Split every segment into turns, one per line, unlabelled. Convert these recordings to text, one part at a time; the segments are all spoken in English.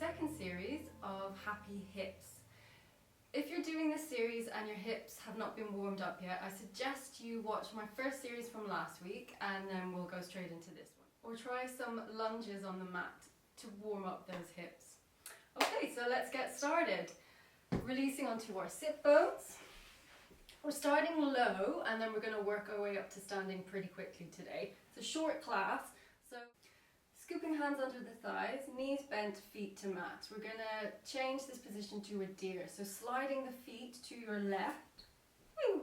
second series of happy hips. If you're doing this series and your hips have not been warmed up yet, I suggest you watch my first series from last week and then we'll go straight into this one. Or try some lunges on the mat to warm up those hips. Okay, so let's get started. Releasing onto our sit bones. We're starting low and then we're going to work our way up to standing pretty quickly today. It's a short class, so scooping hands under the thighs, knees bent, feet to mat. We're going to change this position to a deer, so sliding the feet to your left. Woo.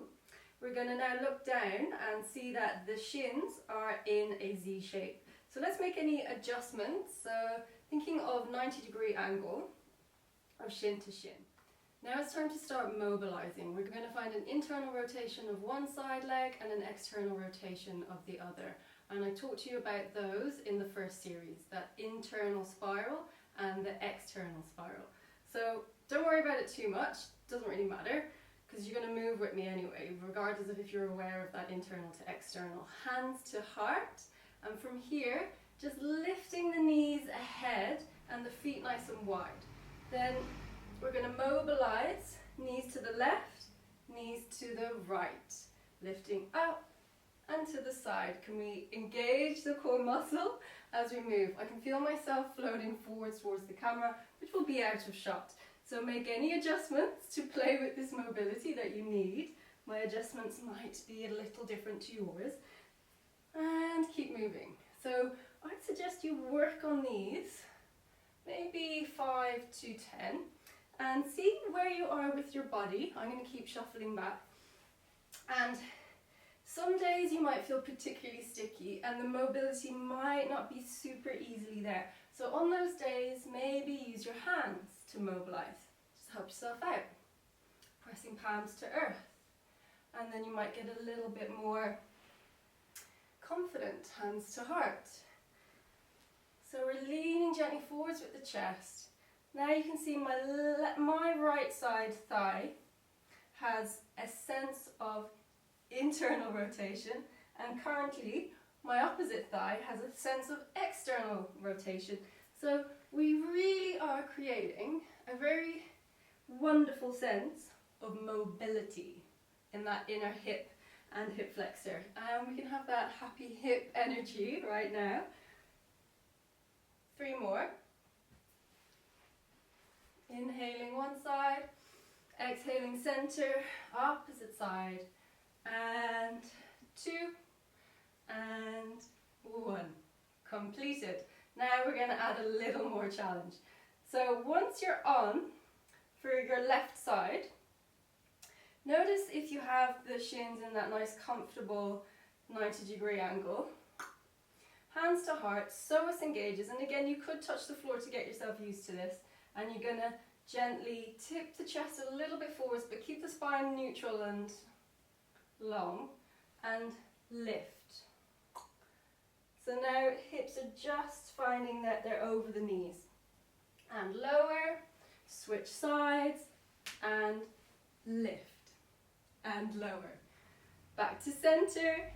We're going to now look down and see that the shins are in a Z shape. So let's make any adjustments. So thinking of 90-degree angle of shin to shin. Now it's time to start mobilizing. We're going to find an internal rotation of one side leg and an external rotation of the other. And I talked to you about those in the first series, that internal spiral and the external spiral. So don't worry about it too much, doesn't really matter, because you're going to move with me anyway, regardless of if you're aware of that internal to external. Hands to heart, and from here, just lifting the knees ahead and the feet nice and wide. Then we're going to mobilize, knees to the left, knees to the right, lifting up and to the side. Can we engage the core muscle as we move? I can feel myself floating forwards towards the camera, which will be out of shot. So make any adjustments to play with this mobility that you need. My adjustments might be a little different to yours. And keep moving. So I'd suggest you work on these, maybe 5 to 10. And see where you are with your body. I'm going to keep shuffling back. And some days you might feel particularly sticky and the mobility might not be super easily there. So on those days, maybe use your hands to mobilize. Just help yourself out. Pressing palms to earth. And then you might get a little bit more confident, hands to heart. So we're leaning gently forwards with the chest. Now you can see my right side thigh has a sense of internal rotation, and currently my opposite thigh has a sense of external rotation. So we really are creating a very wonderful sense of mobility in that inner hip and hip flexor. And we can have that happy hip energy right now. 3 more. Inhaling one side, exhaling center, opposite side, and 2, and 1. Completed. Now we're going to add a little more challenge. So once you're on for your left side, notice if you have the shins in that nice comfortable 90-degree angle. Hands to heart, psoas engages, and again you could touch the floor to get yourself used to this. And you're going to gently tip the chest a little bit forwards, but keep the spine neutral and long, and lift. So now hips are just finding that they're over the knees. And lower, switch sides, and lift. And lower. Back to center,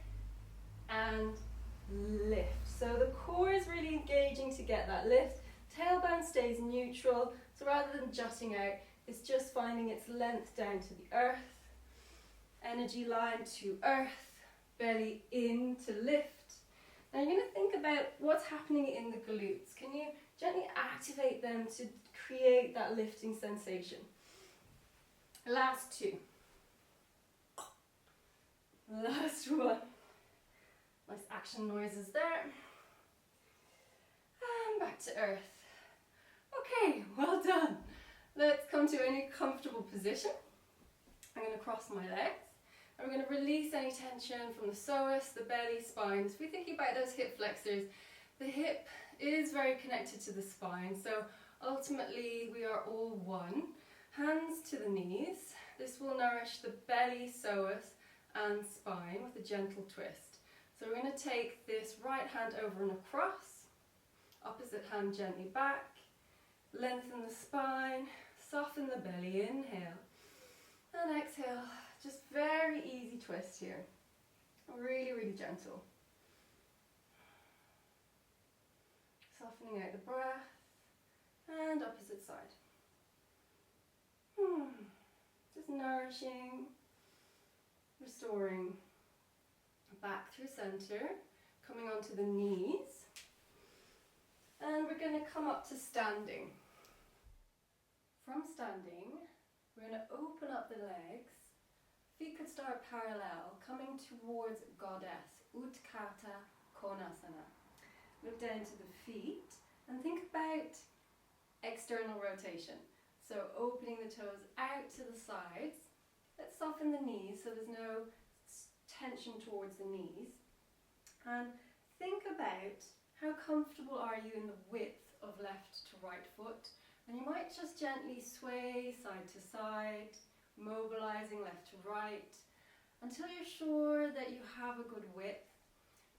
and lift. So the core is really engaging to get that lift. Tailbone stays neutral, so rather than jutting out, it's just finding its length down to the earth. Energy line to earth, belly in to lift. Now you're going to think about what's happening in the glutes. Can you gently activate them to create that lifting sensation? Last 2. Last 1. Nice action noises there. And back to earth. Okay, well done. Let's come to any comfortable position. I'm going to cross my legs. And we're going to release any tension from the psoas, the belly, spine. So we're thinking about those hip flexors. The hip is very connected to the spine. So ultimately we are all one. Hands to the knees. This will nourish the belly, psoas and spine with a gentle twist. So we're going to take this right hand over and across. Opposite hand gently back. Lengthen the spine, soften the belly, inhale, and exhale. Just very easy twist here. Really, really gentle. Softening out the breath And opposite side. Just nourishing, restoring. Back through center, coming onto the knees. And we're going to come up to standing. From standing, we're going to open up the legs. Feet could start parallel, coming towards goddess, Utkata Konasana. Look down to the feet and think about external rotation. So opening the toes out to the sides. Let's soften the knees so there's no tension towards the knees. And think about how comfortable are you in the width of left to right foot. And you might just gently sway side to side, mobilizing left to right, until you're sure that you have a good width.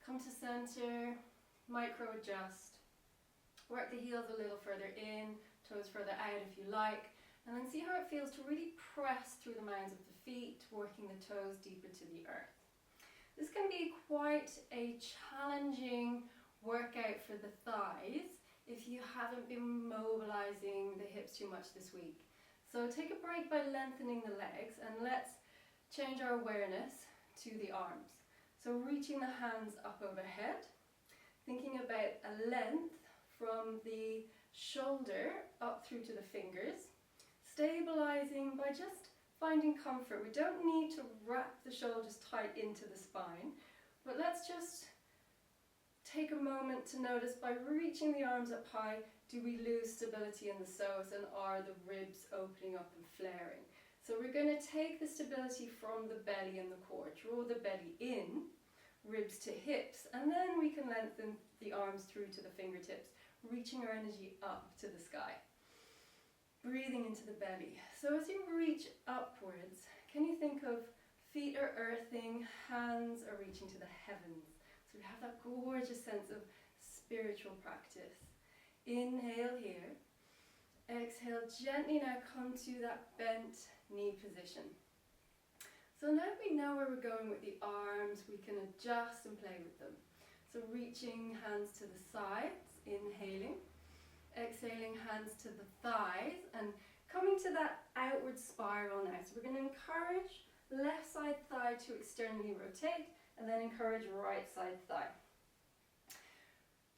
Come to center, micro adjust, work the heels a little further in, toes further out if you like, and then see how it feels to really press through the mounds of the feet, working the toes deeper to the earth. This can be quite a challenging workout for the thighs if you haven't been mobilizing the hips too much this week. So take a break by lengthening the legs, and let's change our awareness to the arms. So reaching the hands up overhead, thinking about a length from the shoulder up through to the fingers, stabilizing by just finding comfort. We don't need to wrap the shoulders tight into the spine, but let's just take a moment to notice, by reaching the arms up high, do we lose stability in the psoas, and are the ribs opening up and flaring? So we're going to take the stability from the belly and the core, draw the belly in, ribs to hips, and then we can lengthen the arms through to the fingertips, reaching our energy up to the sky. Breathing into the belly. So as you reach upwards, can you think of feet are earthing, hands are reaching to the heavens. So we have that gorgeous sense of spiritual practice. Inhale here. Exhale, gently now come to that bent knee position. So now we know where we're going with the arms, we can adjust and play with them. So reaching hands to the sides, inhaling. Exhaling, hands to the thighs, and coming to that outward spiral now. So we're going to encourage left side thigh to externally rotate, and then encourage right side thigh.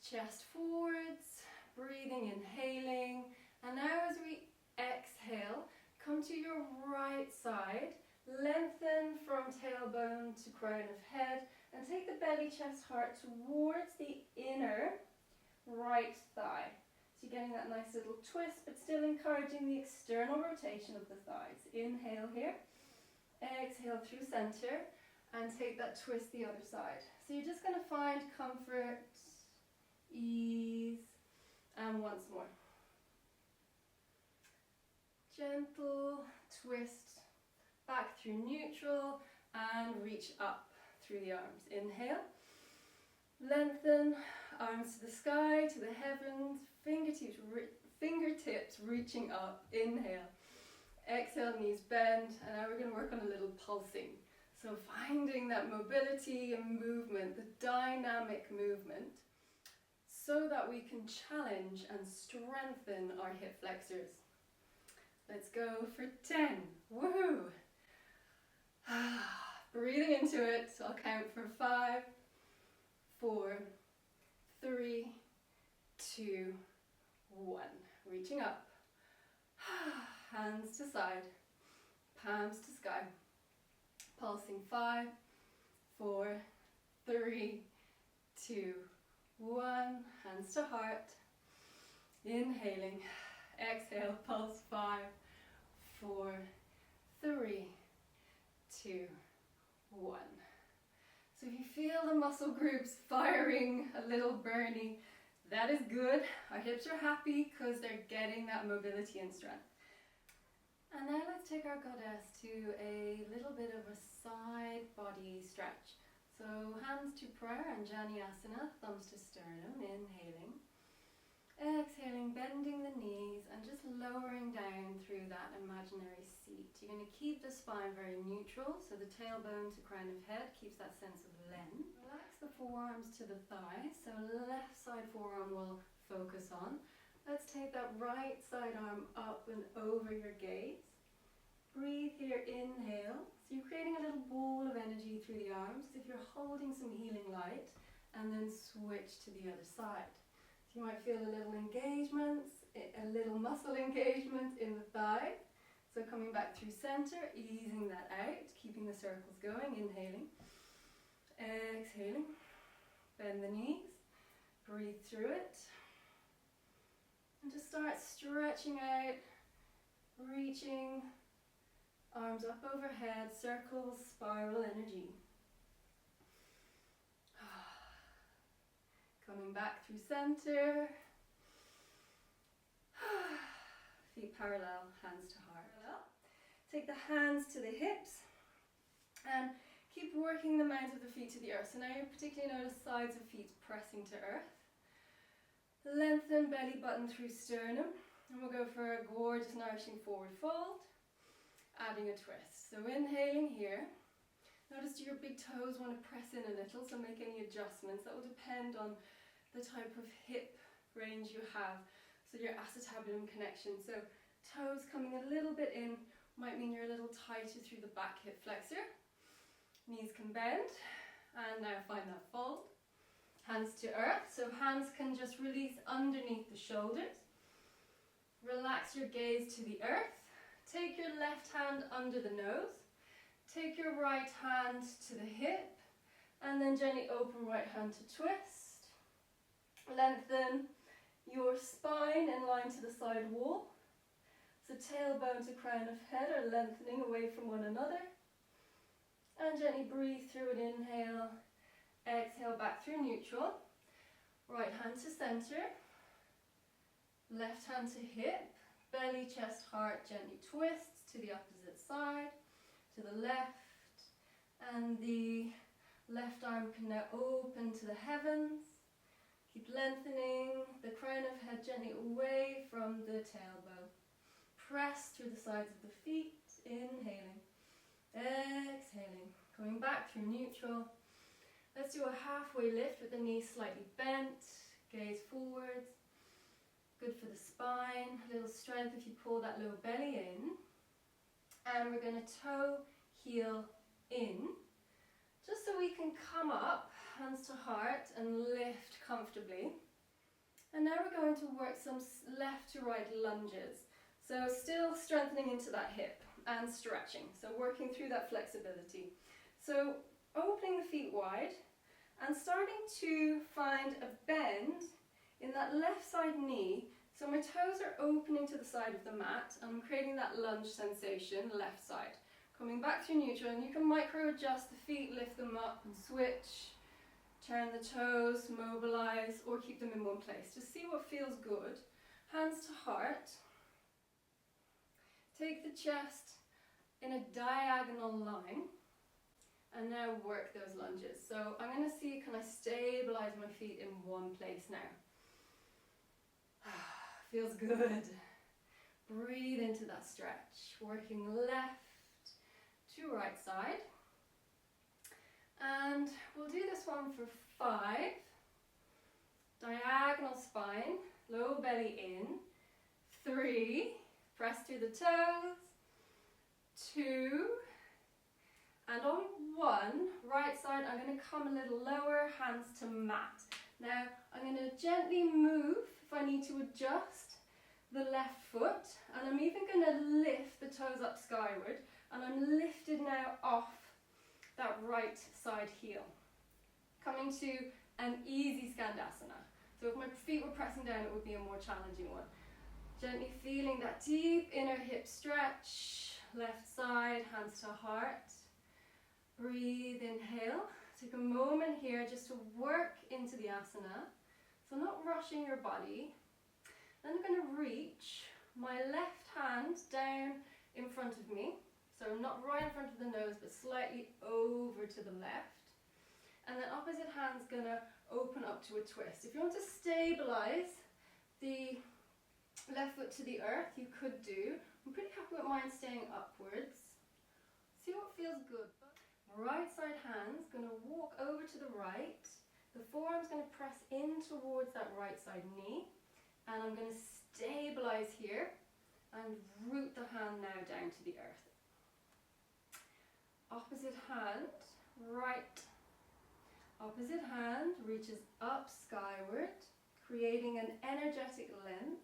Chest forwards, breathing, inhaling, and now as we exhale, come to your right side, lengthen from tailbone to crown of head, and take the belly, chest, heart towards the inner right thigh. So you're getting that nice little twist, but still encouraging the external rotation of the thighs. Inhale here, exhale through center, and take that twist the other side. So you're just going to find comfort, ease, and once more. Gentle twist back through neutral and reach up through the arms. Inhale, lengthen, arms to the sky, to the heavens, fingertips reaching up. Inhale, exhale, knees bend, and now we're going to work on a little pulsing. So finding that mobility and movement, the dynamic movement, so that we can challenge and strengthen our hip flexors. Let's go for 10. Woohoo! Breathing into it, so I'll count for 5, 4, 3, 2, 1. Reaching up. Hands to side, palms to sky. Pulsing 5, 4, 3, 2, 1. Hands to heart. Inhaling. Exhale, pulse 5, 4, 3, 2, 1. So if you feel the muscle groups firing a little burny, that is good. Our hips are happy because they're getting that mobility and strength. And now let's take our goddess to a little bit of a side body stretch. So hands to prayer and Asana, thumbs to sternum, inhaling. Exhaling, bending the knees and just lowering down through that imaginary seat. You're going to keep the spine very neutral, so the tailbone to crown of head keeps that sense of length. Relax the forearms to the thighs, so left side forearm will focus on. Let's take that right side arm up and over your gaze. Breathe here, inhale. So you're creating a little ball of energy through the arms as if you're holding some healing light, and then switch to the other side. So you might feel a little engagement, a little muscle engagement in the thigh. So coming back through center, easing that out, keeping the circles going, inhaling, exhaling, bend the knees, breathe through it, and just start stretching out, reaching, arms up overhead, circles, spiral energy. Coming back through center, feet parallel, hands to heart. Take the hands to the hips and keep working the mounds of the feet to the earth. So now you particularly notice sides of feet pressing to earth. Lengthen belly button through sternum, and we'll go for a gorgeous nourishing forward fold, adding a twist. So inhaling here. Notice your big toes want to press in a little, so make any adjustments. That will depend on the type of hip range you have, so your acetabulum connection. So toes coming a little bit in might mean you're a little tighter through the back hip flexor. Knees can bend, and now find that fold. Hands to earth, so hands can just release underneath the shoulders. Relax your gaze to the earth. Take your left hand under the nose. Take your right hand to the hip, and then gently open right hand to twist. Lengthen your spine in line to the side wall. So tailbone to crown of head are lengthening away from one another. And gently breathe through an inhale. Exhale back through neutral. Right hand to center. Left hand to hip. Belly, chest, heart gently twists to the opposite side. To the left. And the left arm can now open to the heavens. Keep lengthening the crown of head gently away from the tailbone. Press through the sides of the feet, inhaling, exhaling, coming back through neutral. Let's do a halfway lift with the knees slightly bent, gaze forwards. Good for the spine, a little strength if you pull that low belly in. And we're going to toe, heel, in, just so we can come up, hands to heart, and lift comfortably. And now we're going to work some left to right lunges. So still strengthening into that hip and stretching. So working through that flexibility. So opening the feet wide and starting to find a bend in that left side knee. So my toes are opening to the side of the mat and I'm creating that lunge sensation left side. Coming back through neutral, and you can micro adjust the feet, lift them up and switch. Turn the toes, mobilize, or keep them in one place. Just see what feels good. Hands to heart. Take the chest in a diagonal line, and now work those lunges. So I'm going to see, can I stabilize my feet in one place now? Feels good. Breathe into that stretch. Working left to right side. And we'll do this one for 5. Diagonal spine, low belly in. 3. Press through the toes. 2. And on 1, right side, I'm going to come a little lower, hands to mat. Now, I'm going to gently move, if I need to adjust, the left foot. And I'm even going to lift the toes up skyward. And I'm lifted now off that right side heel. Coming to an easy Skandasana. So if my feet were pressing down, it would be a more challenging one. Gently feeling that deep inner hip stretch. Left side, hands to heart. Breathe, inhale. Take a moment here just to work into the asana. So not rushing your body. Then I'm going to reach my left hand down in front of me. So not right in front of the nose, but slightly over to the left. And then opposite hand's going to open up to a twist. If you want to stabilize the left foot to the earth, you could do. I'm pretty happy with mine staying upwards. See what feels good. Right side hand's going to walk over to the right. The forearm's going to press in towards that right side knee. And I'm going to stabilize here and root the hand now down to the earth. Opposite hand, right. Opposite hand reaches up skyward, creating an energetic length,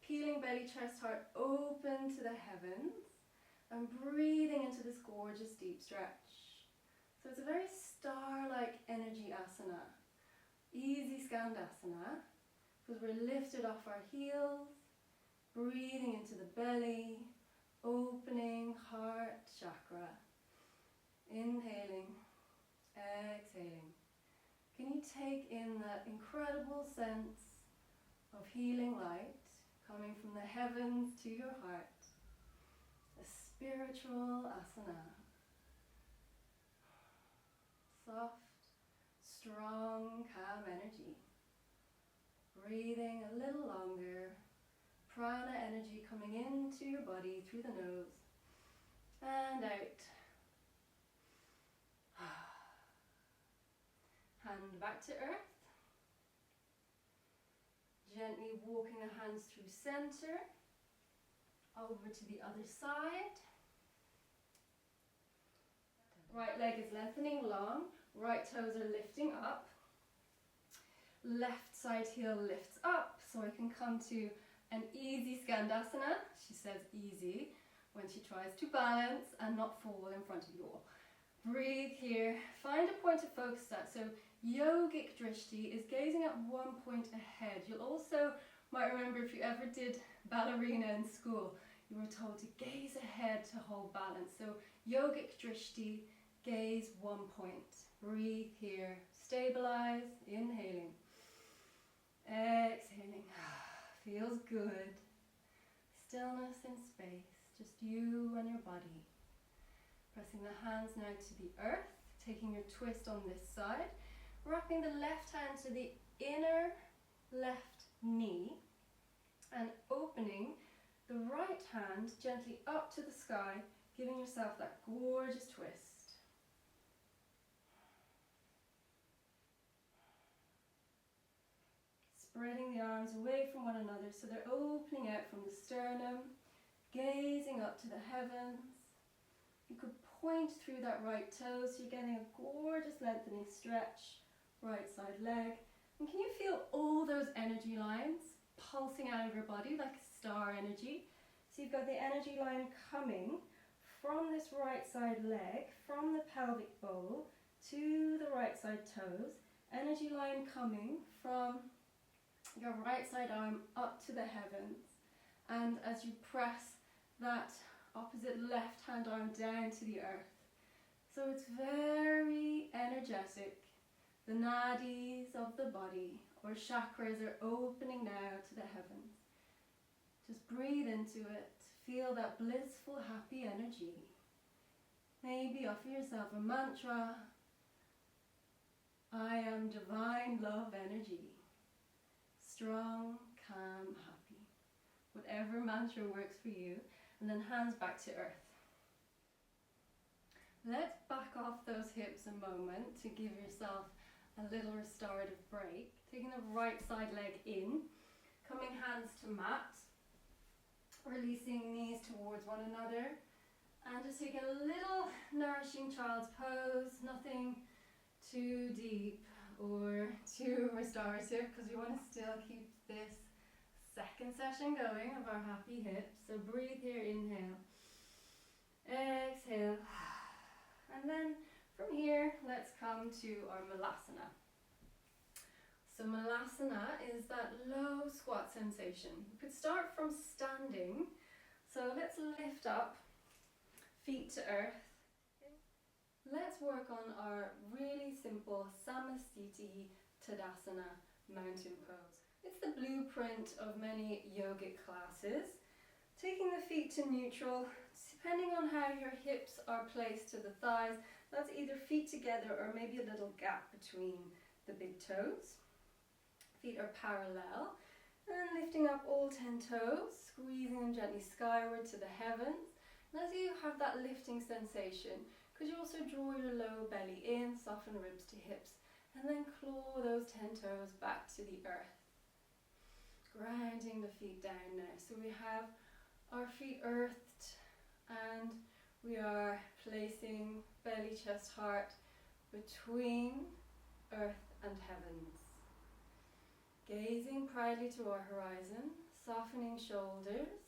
peeling belly, chest, heart open to the heavens, and breathing into this gorgeous deep stretch. So it's a very star-like energy asana. Easy Skandasana, because we're lifted off our heels, breathing into the belly, opening heart chakra. Inhaling, exhaling. Can you take in that incredible sense of healing light coming from the heavens to your heart? A spiritual asana. Soft, strong, calm energy. Breathing a little longer. Prana energy coming into your body through the nose and out. Hand back to earth. Gently walking the hands through center. Over to the other side. Right leg is lengthening long. Right toes are lifting up. Left side heel lifts up. So I can come to an easy Skandasana. She says easy when she tries to balance and not fall in front of you all. Breathe here. Find a point to focus at. So yogic drishti is gazing at one point ahead. You'll also might remember if you ever did ballerina in school, you were told to gaze ahead to hold balance. So yogic drishti, gaze one point. Breathe here. Stabilize. Inhaling. Exhaling. Feels good. Stillness in space. Just you and your body. Pressing the hands now to the earth. Taking your twist on this side. Wrapping the left hand to the inner left knee. And opening the right hand gently up to the sky. Giving yourself that gorgeous twist. Spreading the arms away from one another so they're opening out from the sternum, gazing up to the heavens. You could point through that right toe so you're getting a gorgeous lengthening stretch, right side leg. And can you feel all those energy lines pulsing out of your body like star energy? So you've got the energy line coming from this right side leg, from the pelvic bowl to the right side toes. Energy line coming from your right side arm up to the heavens, and as you press that opposite left hand arm down to the earth. So it's very energetic. The nadis of the body or chakras are opening now to the heavens. Just breathe into it. Feel that blissful, happy energy. Maybe offer yourself a mantra. I am divine love energy. Strong, calm, happy. Whatever mantra works for you. And then hands back to earth. Let's back off those hips a moment to give yourself a little restorative break. Taking the right side leg in. Coming hands to mat. Releasing knees towards one another. And just taking a little nourishing child's pose. Nothing too deep or too restorative, because we want to still keep this second session going of our happy hips. So breathe here, inhale, exhale, and then from here let's come to our Malasana. So Malasana is that low squat sensation. We could start from standing, so let's lift up, feet to earth. Let's work on our really simple Samasthiti Tadasana mountain pose. It's the blueprint of many yogic classes. Taking the feet to neutral, depending on how your hips are placed to the thighs, that's either feet together or maybe a little gap between the big toes. Feet are parallel. And lifting up all 10 toes, squeezing them gently skyward to the heavens. And as you have that lifting sensation, could you also draw your low belly in, soften ribs to hips, and then claw those 10 toes back to the earth. grounding the feet down now. So we have our feet earthed and we are placing belly, chest, heart between earth and heavens. Gazing proudly to our horizon, softening shoulders.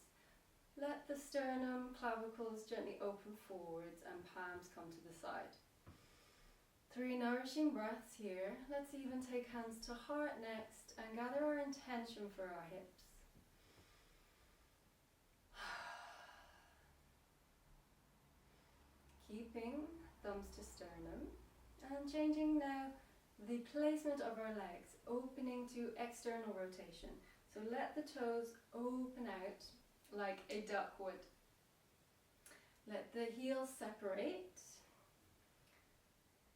Let the sternum, clavicles gently open forwards and palms come to the side. 3 nourishing breaths here. Let's even take hands to heart next and gather our intention for our hips. Keeping thumbs to sternum and changing now the placement of our legs, opening to external rotation. So let the toes open out like a duck would. Let the heels separate.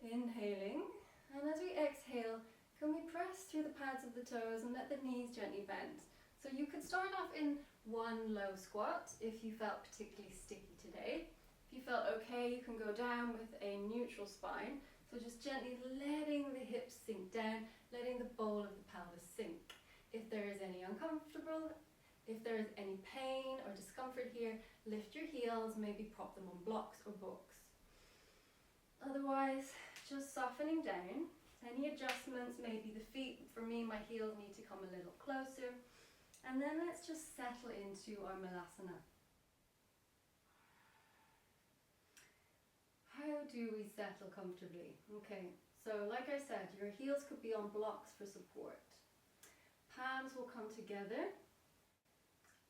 Inhaling, and as we exhale, can we press through the pads of the toes and let the knees gently bend? So you could start off in one low squat if you felt particularly sticky today. If you felt okay, you can go down with a neutral spine. So just gently letting the hips sink down, letting the bowl of the pelvis sink. If there is any uncomfortable, if there is any pain or discomfort here, lift your heels, maybe prop them on blocks or books. Otherwise, just softening down. Any adjustments, maybe the feet, for me my heels need to come a little closer. And then let's just settle into our Malasana. How do we settle comfortably? Okay, so like I said, your heels could be on blocks for support. Palms will come together.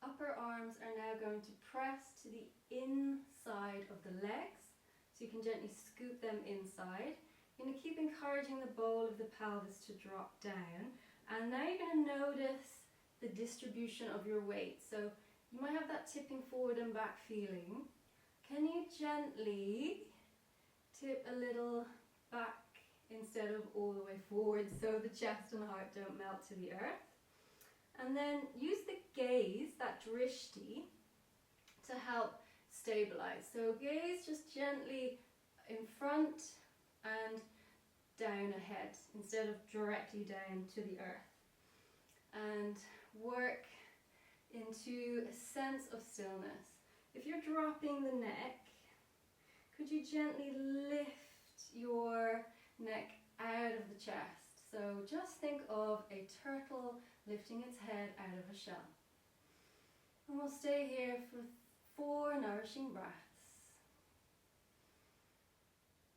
Upper arms are now going to press to the inside of the legs. So you can gently scoop them inside. You're going to keep encouraging the bowl of the pelvis to drop down. And now you're going to notice the distribution of your weight. So you might have that tipping forward and back feeling. Can you gently tip a little back instead of all the way forward so the chest and heart don't melt to the earth? And then use the gaze, that drishti, to help stabilize. So gaze just gently in front and down ahead instead of directly down to the earth. And work into a sense of stillness. If you're dropping the neck, could you gently lift your neck out of the chest? So just think of a turtle lifting its head out of a shell. And we'll stay here for 4 nourishing breaths.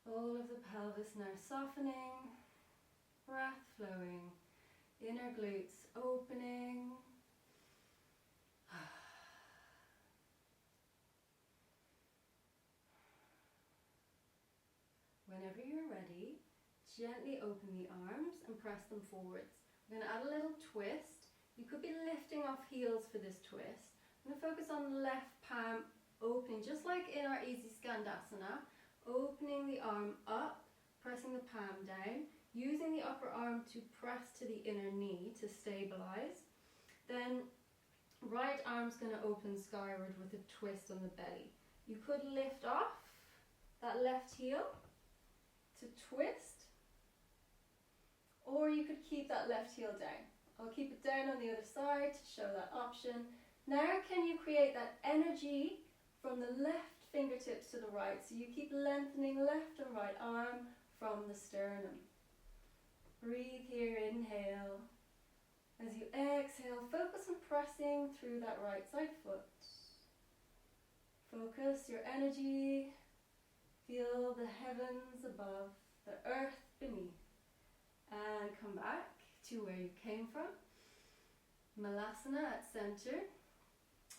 All of the pelvis now softening, breath flowing, inner glutes opening. Whenever you're ready, gently open the arms and press them forwards. We're going to add a little twist. You could be lifting off heels for this twist. I'm going to focus on the left palm opening, just like in our easy Skandasana, opening the arm up, pressing the palm down, using the upper arm to press to the inner knee to stabilize. Then right arm's going to open skyward with a twist on the belly. You could lift off that left heel to twist, or you could keep that left heel down. I'll keep it down on the other side to show that option. Now can you create that energy from the left fingertips to the right, so you keep lengthening left and right arm from the sternum. Breathe here, inhale. As you exhale, focus on pressing through that right side foot. Focus your energy, feel the heavens above, the earth beneath, and come back to where you came from. Malasana at center.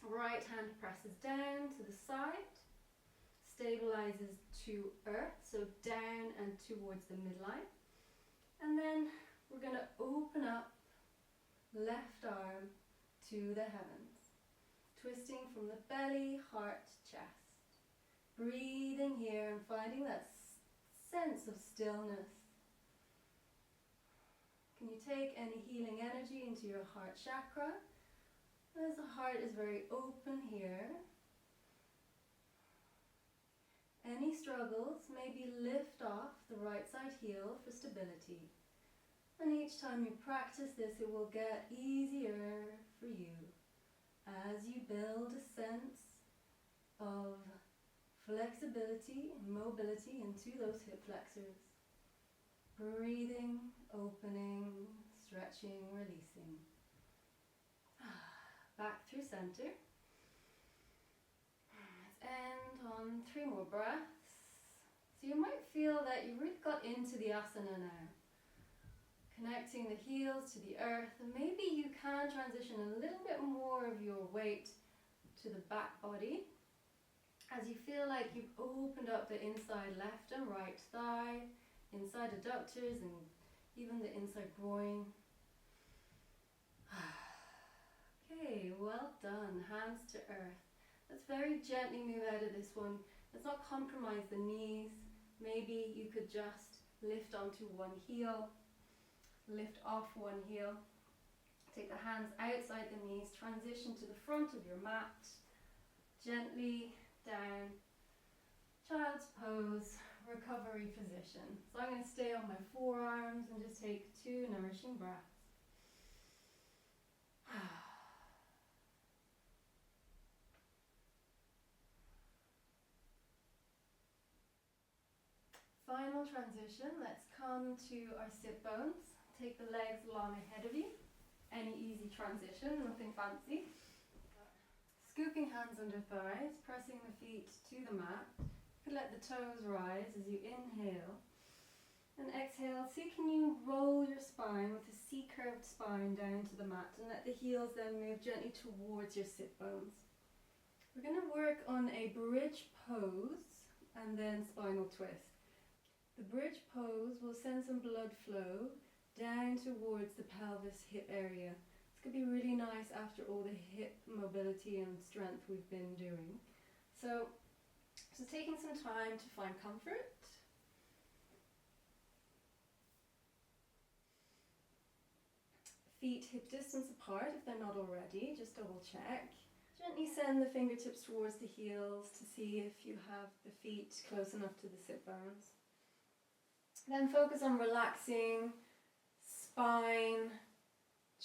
Right hand presses down to the side, stabilizes to earth, so down and towards the midline. And then we're going to open up left arm to the heavens, twisting from the belly, heart, chest. Breathing here and finding that sense of stillness. Can you take any healing energy into your heart chakra? As the heart is very open here. Any struggles, maybe lift off the right side heel for stability. And each time you practice this, it will get easier for you as you build a sense of flexibility and mobility into those hip flexors. Breathing, opening, stretching, releasing. Back through center. Let's end on 3 more breaths. So you might feel that you really got into the asana now. Connecting the heels to the earth, and maybe you can transition a little bit more of your weight to the back body as you feel like you've opened up the inside left and right thigh, inside adductors, and even the inside groin. Okay, well done. Hands to earth. Let's very gently move out of this one. Let's not compromise the knees. Maybe you could just lift onto one heel, lift off one heel. Take the hands outside the knees, transition to the front of your mat. Gently down, child's pose, recovery position. So I'm going to stay on my forearms and just take 2 nourishing breaths. Final transition, let's come to our sit bones. Take the legs long ahead of you. Any easy transition, nothing fancy. Scooping hands under thighs, pressing the feet to the mat. You could let the toes rise as you inhale. And exhale, see can you roll your spine with a C-curved spine down to the mat and let the heels then move gently towards your sit bones. We're going to work on a bridge pose and then spinal twist. The bridge pose will send some blood flow down towards the pelvis hip area. This could be really nice after all the hip mobility and strength we've been doing. So taking some time to find comfort. Feet hip distance apart if they're not already, just double check. Gently send the fingertips towards the heels to see if you have the feet close enough to the sit bones. Then focus on relaxing spine,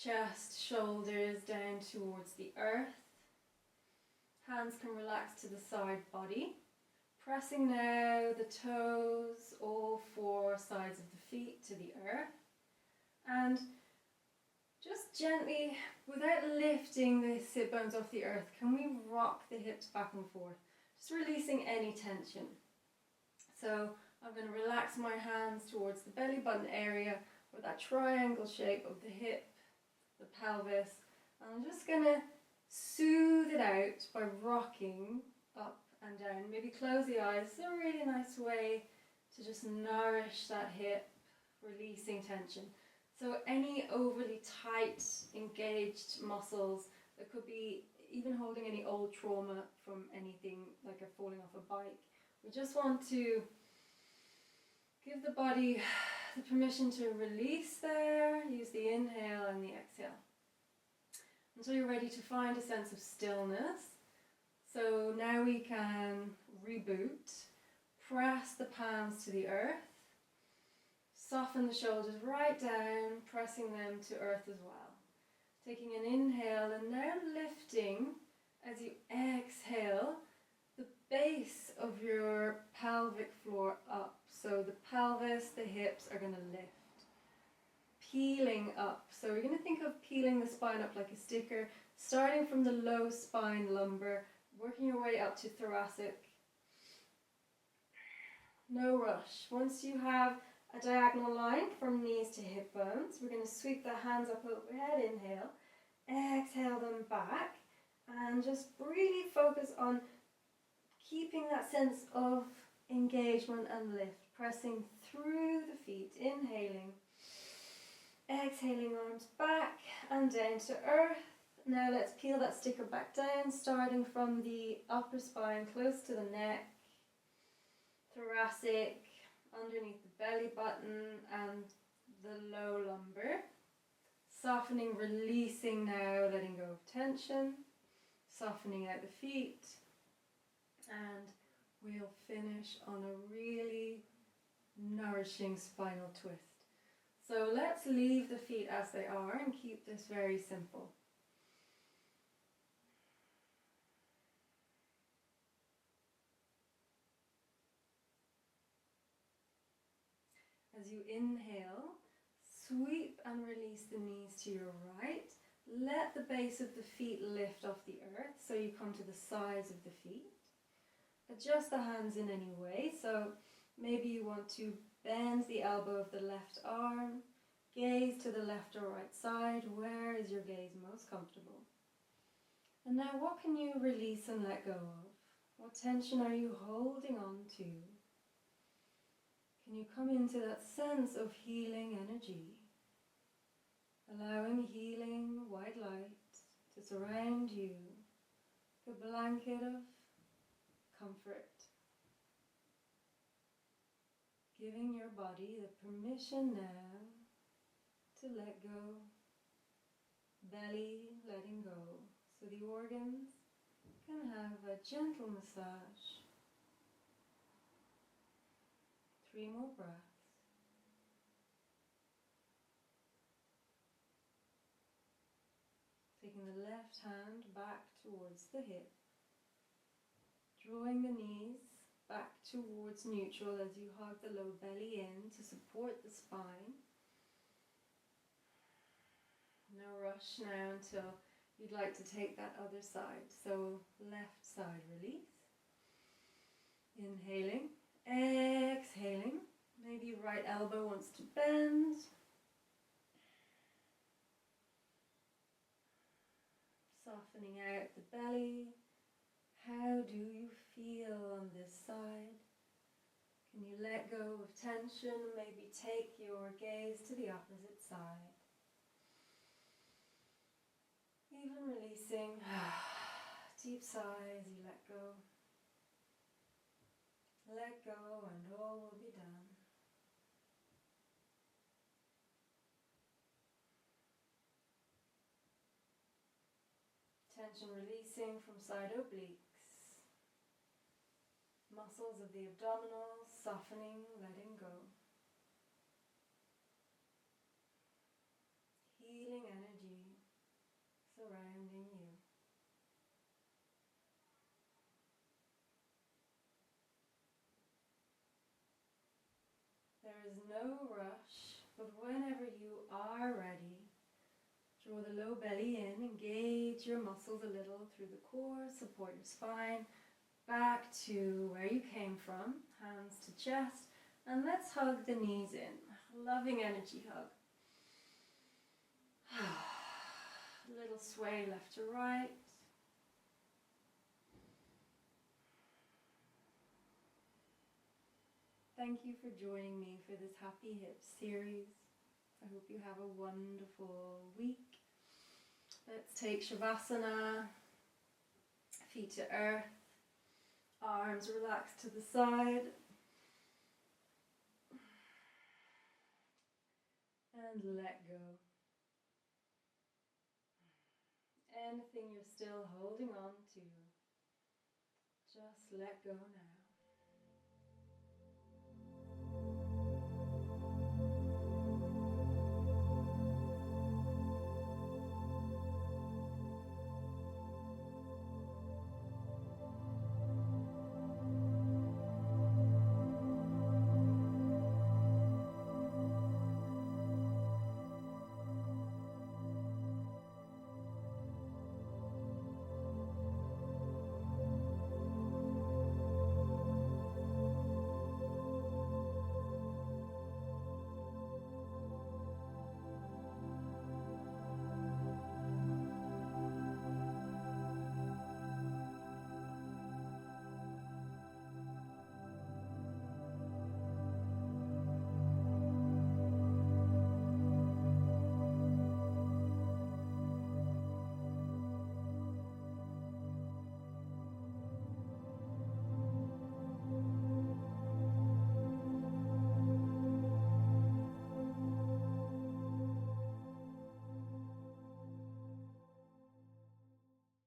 chest, shoulders down towards the earth. Hands can relax to the side body. Pressing now the toes, all 4 sides of the feet to the earth. And just gently, without lifting the sit bones off the earth, can we rock the hips back and forth? Just releasing any tension. So I'm going to relax my hands towards the belly button area with that triangle shape of the hip, the pelvis. And I'm just going to soothe it out by rocking up and down. Maybe close the eyes. It's a really nice way to just nourish that hip, releasing tension. So any overly tight, engaged muscles that could be even holding any old trauma from anything like a falling off a bike. We just want to give the body the permission to release there. Use the inhale and the exhale. Until you're ready to find a sense of stillness. So now we can reboot. Press the palms to the earth. Soften the shoulders right down, pressing them to earth as well. Taking an inhale and now lifting as you exhale the base of your pelvic floor up. So the pelvis, the hips are going to lift. Peeling up. So we're going to think of peeling the spine up like a sticker, starting from the low spine lumbar, working your way up to thoracic. No rush. Once you have a diagonal line from knees to hip bones, we're going to sweep the hands up overhead, inhale, exhale them back, and just really focus on keeping that sense of engagement and lift, pressing through the feet, inhaling, exhaling arms back and down to earth. Now let's peel that sticker back down, starting from the upper spine, close to the neck, thoracic, underneath the belly button and the low lumbar. Softening, releasing now, letting go of tension, softening out the feet, and we'll finish on a really nourishing spinal twist. So let's leave the feet as they are and keep this very simple. As you inhale, sweep and release the knees to your right. Let the base of the feet lift off the earth so you come to the sides of the feet. Adjust the hands in any way. So maybe you want to bend the elbow of the left arm, gaze to the left or right side. Where is your gaze most comfortable? And now what can you release and let go of? What tension are you holding on to? Can you come into that sense of healing energy? Allowing healing white light to surround you, the blanket of comfort. Giving your body the permission now to let go, belly letting go, so the organs can have a gentle massage. 3 more breaths. Taking the left hand back towards the hip, drawing the knees back towards neutral as you hug the low belly in to support the spine. No rush now until you'd like to take that other side. So left side release. Inhaling, exhaling. Maybe right elbow wants to bend. Softening out the belly. How do you feel on this side? Can you let go of tension? Maybe take your gaze to the opposite side. Even releasing. Deep sigh as you let go. Let go and all will be done. Tension releasing from side obliques. Muscles of the abdominals softening, letting go. Healing energy surrounding you. There is no rush, but whenever you are ready, draw the low belly in, engage your muscles a little through the core, support your spine, back to where you came from, hands to chest, and let's hug the knees in. Loving energy hug. A little sway left to right. Thank you for joining me for this Happy Hips series. I hope you have a wonderful week. Let's take Savasana, feet to earth, arms relaxed to the side. And let go. Anything you're still holding on to, just let go now.